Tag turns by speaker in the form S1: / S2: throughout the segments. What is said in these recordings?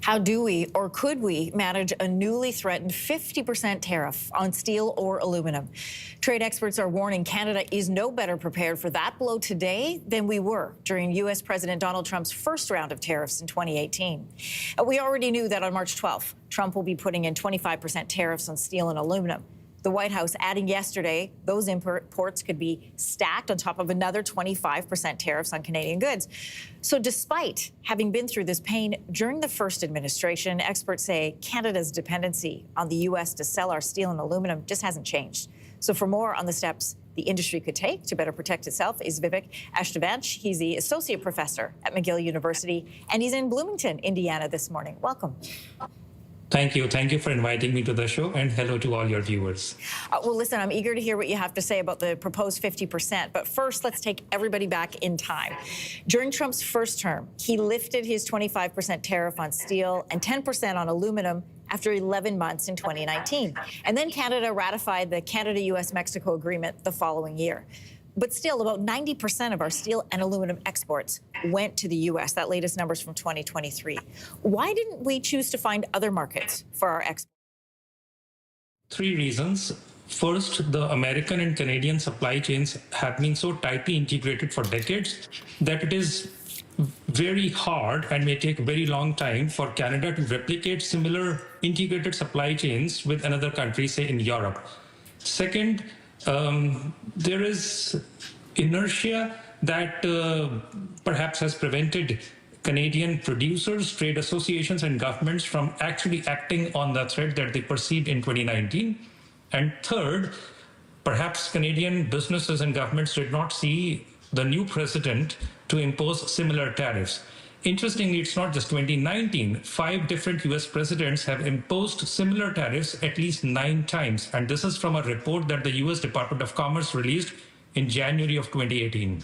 S1: How do we, or could we, manage a newly threatened 50% tariff on steel or aluminum? Trade experts are warning Canada is no better prepared for that blow today than we were during U.S. President Donald Trump's first round of tariffs in 2018. We already knew that on March 12th, Trump will be putting in 25% tariffs on steel and aluminum. The White House adding yesterday those imports could be stacked on top of another 25% tariffs on Canadian goods. So despite having been through this pain during the first administration, experts say Canada's dependency on the U.S. to sell our steel and aluminum just hasn't changed. So for more on the steps the industry could take to better protect itself is Vivek Ashtavanch. He's the associate professor at McGill University, and he's in Bloomington, Indiana this morning. Welcome.
S2: Thank you. Thank you for inviting me to the show, and hello to all your viewers.
S1: Well, listen, I'm eager to hear what you have to say about the proposed 50%. But first, let's take everybody back in time. During Trump's first term, he lifted his 25% tariff on steel and 10% on aluminum after 11 months in 2019. And then Canada ratified the Canada-US-Mexico agreement the following year. But still, about 90% of our steel and aluminum exports went to the U.S. That latest number's from 2023. Why didn't we choose to find other markets for our exports?
S2: Three reasons. First, the American and Canadian supply chains have been so tightly integrated for decades that it is very hard and may take a very long time for Canada to replicate similar integrated supply chains with another country, say in Europe. Second, there is inertia that perhaps has prevented Canadian producers, trade associations, and governments from actually acting on the threat that they perceived in 2019. And third, perhaps Canadian businesses and governments did not see the new president to impose similar tariffs. Interestingly, it's not just 2019. 5 different US presidents have imposed similar tariffs at least 9 times. And this is from a report that the US Department of Commerce released in January of 2018.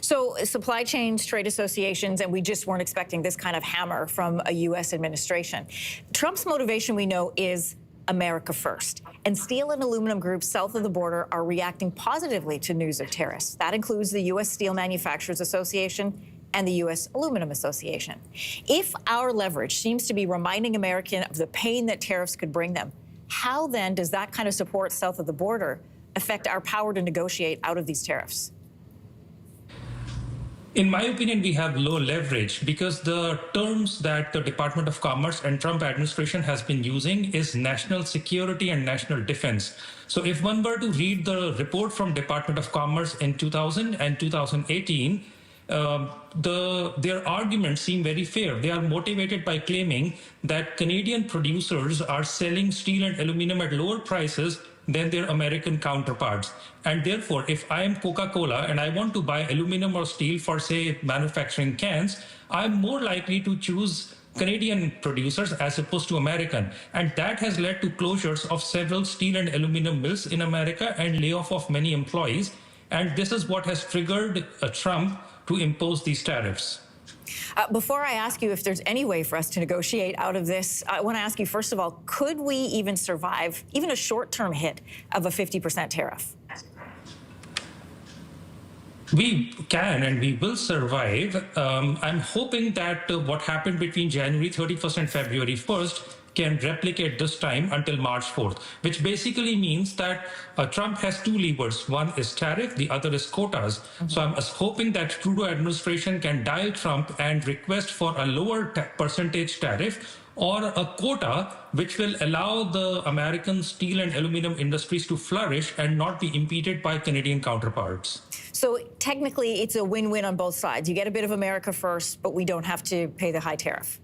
S1: So supply chains, trade associations, and we just weren't expecting this kind of hammer from a US administration. Trump's motivation, we know, is America first. And steel and aluminum groups south of the border are reacting positively to news of tariffs. That includes the US Steel Manufacturers Association and the U.S. Aluminum Association. If our leverage seems to be reminding Americans of the pain that tariffs could bring them, how then does that kind of support south of the border affect our power to negotiate out of these tariffs?
S2: In my opinion, we have low leverage because the terms that the Department of Commerce and Trump administration has been using is national security and national defense. So if one were to read the report from Department of Commerce in 2000 and 2018, their arguments seem very fair. They are motivated by claiming that Canadian producers are selling steel and aluminum at lower prices than their American counterparts. And therefore, if I am Coca-Cola and I want to buy aluminum or steel for, say, manufacturing cans, I'm more likely to choose Canadian producers as opposed to American. And that has led to closures of several steel and aluminum mills in America and layoff of many employees. And this is what has triggered Trump to impose these tariffs.
S1: Before I ask you if there's any way for us to negotiate out of this, I want to ask you, first of all, could we even survive even a short-term hit of a 50% tariff?
S2: We can and we will survive. I'm hoping that what happened between January 31st and February 1st can replicate this time until March 4th, which basically means that Trump has 2 levers. One is tariff, the other is quotas. So I'm hoping that Trudeau administration can dial Trump and request for a lower percentage tariff or a quota which will allow the American steel and aluminum industries to flourish and not be impeded by Canadian counterparts.
S1: So technically, it's a win-win on both sides. You get a bit of America first, but we don't have to pay the high tariff.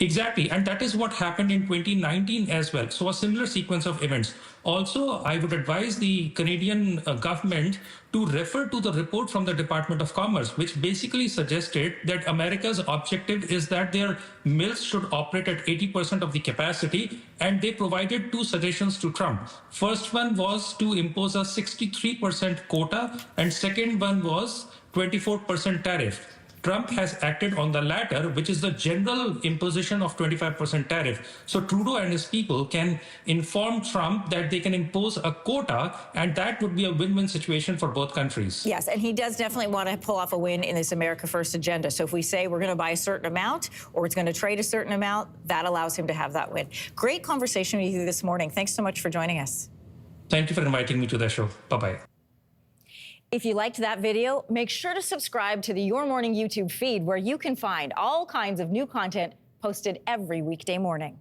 S2: Exactly, and that is what happened in 2019 as well. So a similar sequence of events. Also, I would advise the Canadian government to refer to the report from the Department of Commerce, which basically suggested that America's objective is that their mills should operate at 80% of the capacity, and they provided 2 suggestions to Trump. First one was to impose a 63% quota, and second one was 24% tariff. Trump has acted on the latter, which is the general imposition of 25% tariff. So Trudeau and his people can inform Trump that they can impose a quota, and that would be a win-win situation for both countries.
S1: Yes, and he does definitely want to pull off a win in this America First agenda. So if we say we're going to buy a certain amount or it's going to trade a certain amount, that allows him to have that win. Great conversation with you this morning. Thanks so much for joining us.
S2: Thank you for inviting me to the show. Bye-bye.
S1: If you liked that video, make sure to subscribe to the Your Morning YouTube feed, where you can find all kinds of new content posted every weekday morning.